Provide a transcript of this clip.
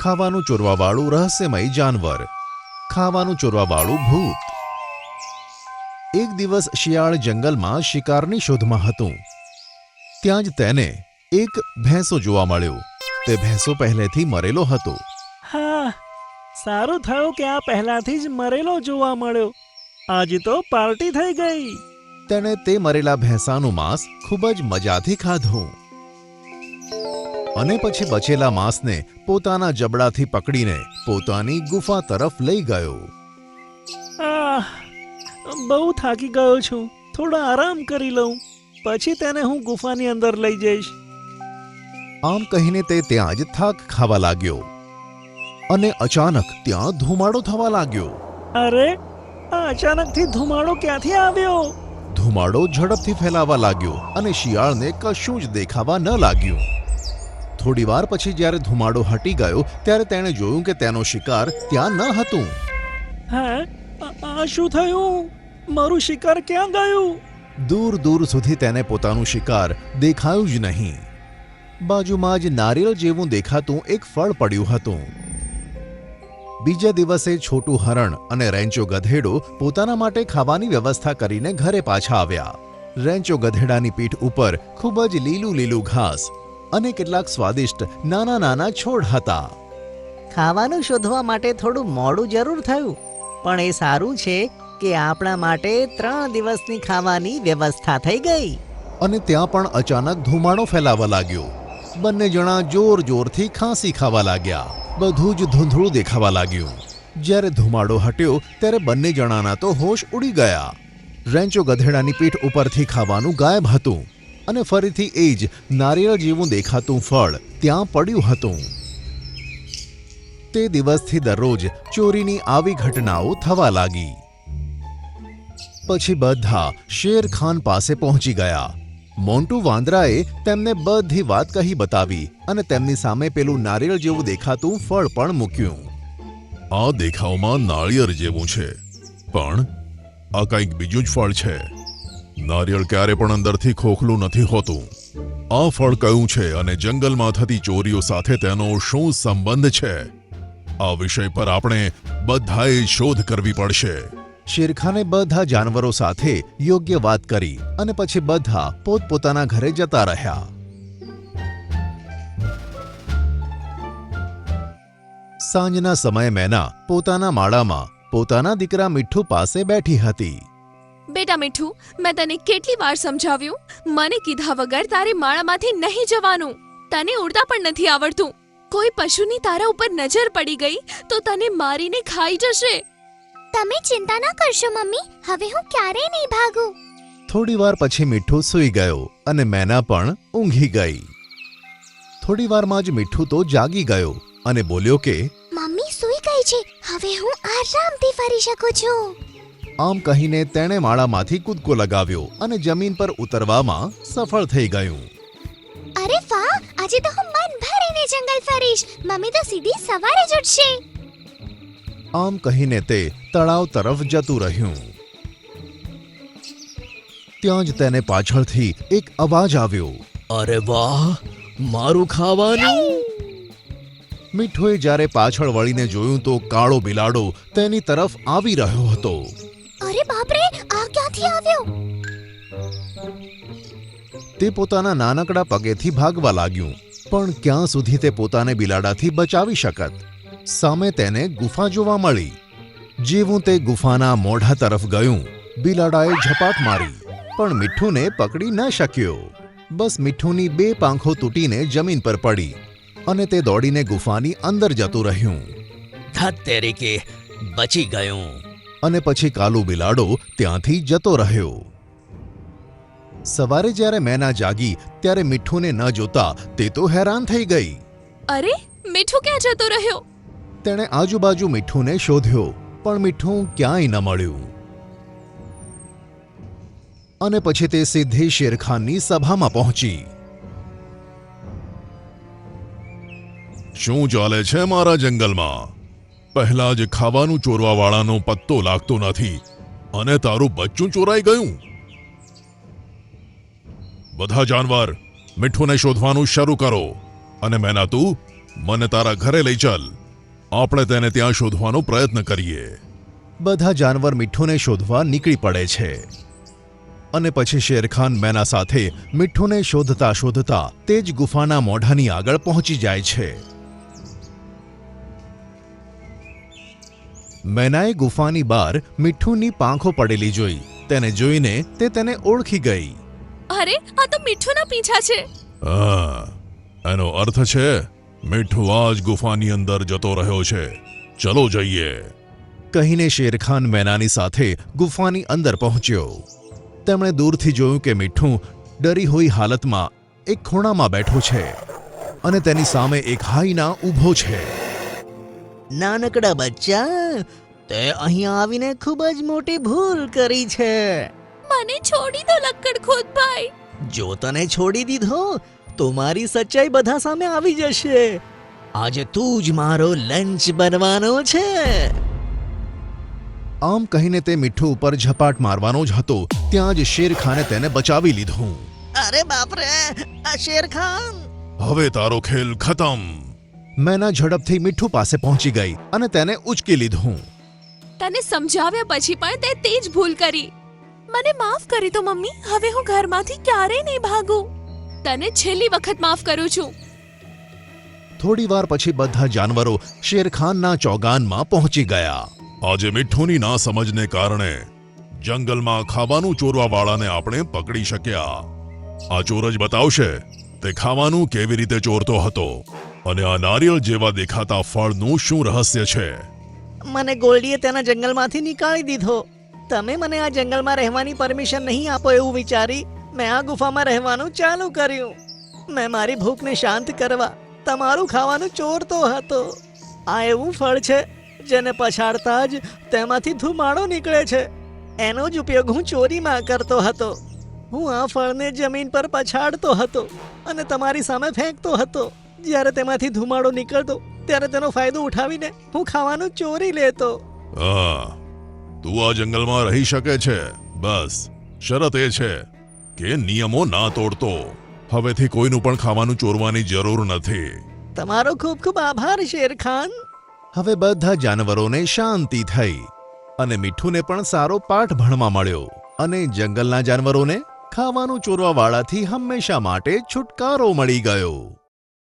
ખાવાનું ચોરવાવાળું રહસ્યમય જાનવર, ખાવાનું ચોરવાવાળું ભૂત. એક દિવસ શિયાળ જંગલમાં શિકારની શોધમાં હતું. ત્યાં જ તેને એક ભેંસો જોવા મળ્યો. તે ભેંસો પહેલેથી મરેલો હતો. હા, સારું થયું કે આ પહેલાથી જ મરેલો જોવા મળ્યો. આજે તો પાર્ટી થઈ ગઈ. તેણે તે મરેલા ભેંસાનું માંસ ખૂબ જ મજાથી ખાધું અને પછી બચેલા માંસને પોતાના જબડાથી પકડીને પોતાની ગુફા તરફ લઈ ગયો. બહુ થાકી ગયો છું. થોડો આરામ કરી લઉં, પછી તેને હું ગુફાની અંદર લઈ જઈશ. આમ કહીને તે ત્યાં જ થાક ખાવા લાગ્યો અને અચાનક ત્યાં ધુમાડો થવા લાગ્યો. અરે, આ અચાનકથી ધુમાડો ક્યાંથી આવ્યો? ધુમાડો ઝડપથી ફેલાવા લાગ્યો અને શિયાળને કશું જ દેખાવા ન લાગ્યું. થોડીવાર પછી જ્યારે ધુમાડો હટી ગયો ત્યારે તેણે જોયું કે તેનો શિકાર ત્યાં ન હતું. હા, આ શું થયું? મારું શિકાર ક્યાં ગયું? દૂર દૂર સુધી તેને પોતાનું શિકાર દેખાયું જ નહીં. બાજુમાં જ નારિયેળ જેવું દેખાતું એક ફળ પડ્યું હતું. બીજા દિવસે છોટું હરણ અને રેન્ચો ગધેડો પોતાના માટે ખાવાની વ્યવસ્થા કરીને ઘરે પાછા આવ્યા. રેન્ચો ગધેડાની પીઠ ઉપર ખૂબ જ લીલું લીલું ઘાસ અને કેટલાક સ્વાદિષ્ટ નાના નાના છોડ હતા. ખાવાનું શોધવા માટે થોડું મોડું જરૂર થયું, પણ એ સારું છે કે આપણા માટે 3 દિવસની ખાવાની વ્યવસ્થા થઈ ગઈ. અને ત્યાં પણ અચાનક ધુમાડો ફેલાવા લાગ્યો. બંને જણા જોર જોરથી ખાંસી ખાવા લાગ્યા. બધું જ ધૂંધળું દેખાવા લાગ્યું. જ્યારે ધુમાડો હટ્યો ત્યારે બંને જણાના તો હોશ ઉડી ગયા. રેન્ચો ગધેડાની પીઠ ઉપરથી ખાવાનું ગાયબ હતું અને ફરીથી એ જ નારિયેળ જેવું દેખાતું ફળ ત્યાં પડ્યું હતું. તે દિવસથી દરરોજ ચોરીની આવી ઘટનાઓ થવા લાગી. પછી બધા શેરખાન પાસે પહોંચી ગયા. મોન્ટુ વાંદરાએ તેમને બધી વાત કહી બતાવી અને તેમની સામે પેલું નારિયેળ જેવું દેખાતું ફળ પણ મૂક્યું. આ દેખાવમાં નાળિયેર જેવું છે, પણ આ કંઈક બીજું જ ફળ છે. નારિયેળ ક્યારે પણ અંદરથી ખોખલું નથી હોતું. આ ફળ કયું છે અને જંગલમાં થતી ચોરીઓ સાથે તેનો શું સંબંધ છે? આ વિષય પર આપણે બધાએ શોધ કરવી પડશે. શેરખાને બધા જાનવરો સાથે યોગ્ય વાત કરી અને પછી બધા પોતપોતાના ઘરે જતા રહ્યા. સાંજના સમયે મેના પોતાના માળામાં પોતાના દીકરા મીઠુ પાસે બેઠી હતી. બેટા મીઠું, મેં તને કેટલી વાર સમજાવ્યું? મને કીધા વગર તારે માળામાંથી નહીં જવાનું. તને ઉડતા પણ નથી આવડતું. કોઈ પશુની તારા ઉપર નજર પડી ગઈ તો તને મારીને ખાઈ જશે. તમે ચિંતા ના કરશો મમ્મી, હવે હું ક્યારેય નહીં ભાગું. થોડીવાર પછી મીઠું સૂઈ ગયો અને મેના પણ ઊંઘી ગઈ. થોડીવારમાં જ મીઠું તો જાગી ગયો અને બોલ્યો કે મમ્મી સૂઈ ગઈ છે, હવે હું આરામથી ફરી શકું છું. આમ કહીને તેણે માળામાંથી કૂદકો લગાવ્યો અને જમીન પર ઉતરવામાં સફળ થઈ ગયું. અરે વાહ, આજે તો હું મન ભરીને જંગલ ફરીશ. મમ્મી તો સીધી સવારે જ ઉઠશે. આમ કહીને તે તળાવ તરફ જતું રહ્યું. ત્યાં જ તેને પાછળથી એક અવાજ આવ્યો. અરે વાહ, મારું ખાવાનું! મીઠુએ જ્યારે પાછળ વળીને જોયું તો કાળો બિલાડો તેની તરફ આવી રહ્યો હતો. અરે બાપરે, આ ક્યાંથી આવ્યો? તે પોતાના નાનકડા પગેથી ભાગવા લાગ્યું, પણ ક્યાં સુધી તે પોતાને બિલાડાથી બચાવી શકત? સામે તેને ગુફા જોવા મળી. જેવું તે ગુફાના મોઢા તરફ ગયું, બિલાડાએ ઝપાટ મારી, પણ મીઠુને પકડી ન શક્યો. બસ મીઠુની 2 પાંખો તૂટીને જમીન પર પડી અને તે દોડીને ગુફાની અંદર જતું રહ્યું. ધત તેરીકે, બચી ગયું. અને પછી કાલુ બિલાડો ત્યાંથી જતો રહ્યો. સવારે જ્યારે મેના જાગી ત્યારે મીઠુને ન જોતા તે તો હેરાન થઈ ગઈ. અરે, મીઠું ક્યાં જતો રહ્યો? તેણે આજુબાજુ મીઠુને શોધ્યો, પણ મીઠું ક્યાંય ન મળ્યું. અને પછી તે સીધી શેરખાનની સભામાં પહોંચી. શું ચાલે છે મારા જંગલમાં? પહેલા જ ખાવાનું ચોરવાવાળાનો પત્તો લાગતો નથી અને તારું બચ્ચું ચોરાઈ ગયું. બધા જાનવર મીઠુને શોધવાનું શરૂ કરો અને મેના તું મને તારા ઘરે લઈ ચાલ. આપણે તેને ત્યાં શોધવાનો પ્રયત્ન કરીએ. બધા જાનવર મીઠુને શોધવા નીકળી પડે છે અને પછી શેરખાન મેના સાથે મીઠુને શોધતા શોધતા તે જ ગુફાના મોઢાની આગળ પહોંચી જાય છે. મેનાએ ગુફાની બહાર મીઠુની પાંખો પડેલી જોઈ. તેને જોઈને તે તેને ઓળખી ગઈ. અરે આ તો મીઠુના પીંછા છે. હા, એનો અર્થ છે મીઠું આ જ ગુફાની અંદર જતો રહ્યો છે. ચલો જઈએ. કહીને શેરખાન મેનાની સાથે ગુફાની અંદર પહોંચ્યો. તેમણે દૂરથી જોયું કે મીઠું ડરી હોઈ હાલતમાં એક ખૂણામાં બેઠો છે અને તેની સામે એક હાઈના ઊભો છે. નાનકડા બચ્ચા, તે અહીંયા આવીને ખૂબ જ મોટી ભૂલ કરી છે. મને છોડી દો લક્કડખોદ ભાઈ. જો તને છોડી દીધો તો મારી સચ્ચાઈ બધા સામે આવી જશે. આજે તું જ મારો લંચ બનવાનો છે. આમ કહીને તે મીઠું ઉપર ઝપાટ મારવાનો જ હતો ત્યાં જ શેરખાને તેને બચાવી લીધું. અરે બાપરે, આ શેરખાન! હવે તારો ખેલ ખતમ. મેના ઝડપથી મીઠું પાસે પહોંચી ગઈ અને તેને ઉચકી લીધું. તને સમજાવ્યા પછી પણ તે જ ભૂલ કરી. મને માફ કરી દો મમ્મી. હવે હું ઘરમાંથી ક્યારેય નહીં ભાગું. તને છેલ્લી વખત માફ કરું છું. થોડી વાર પછી બધા જાનવરો શેરખાનના ચોગાનમાં પહોંચી ગયા. આજે મીઠુની ના સમજને કારણે જંગલમાં ખાવાનું ચોરવાવાળાને આપણે પકડી શક્યા. આ ચોર જ બતાવશે તે ખાવાનું કેવી રીતે ચોરતો હતો અને આ નારિયેળ જેવા દેખાતા ફળનું શું રહસ્ય છે. મને ગોલ્ડીએ તેના જંગલમાંથી નીકાળી દીધો. તમે મને આ જંગલમાં રહેવાની પરમિશન નહીં આપો એવું વિચારી મેં આ ગુફામાં રહેવાનું ચાલુ કર્યું. મેં મારી ભૂખને શાંત કરવા તમારું ખાવાનું ચોરતો હતો. આ એવું ફળ છે જેને પછાડતા જ તેમાંથી ધુમાડો નીકળે છે. એનો જ ઉપયોગ હું ચોરીમાં કરતો હતો. હું આ ફળને જમીન પર પછાડતો હતો અને તમારી સામે ફેંકતો હતો. જ્યારે તેમાંથી ધુમાડો નીકળતો ત્યારે તેનો ફાયદો ઉઠાવીને હું ખાવાનું ચોરી લેતો. હા, તું આ જંગલમાં રહી શકે છે. બસ શરત એ છે કે નિયમો ના તોડતો. હવેથી કોઈનું પણ ખાવાનું ચોરવાની જરૂર નથી. તમારો ખૂબ ખૂબ આભાર શેરખાન. હવે બધા જાનવરોને શાંતિ થઈ અને મીઠુને પણ સારો પાઠ ભણવા મળ્યો અને જંગલના જાનવરોને ખાવાનું ચોરવાવાળાથી હંમેશા માટે છુટકારો મળી ગયો.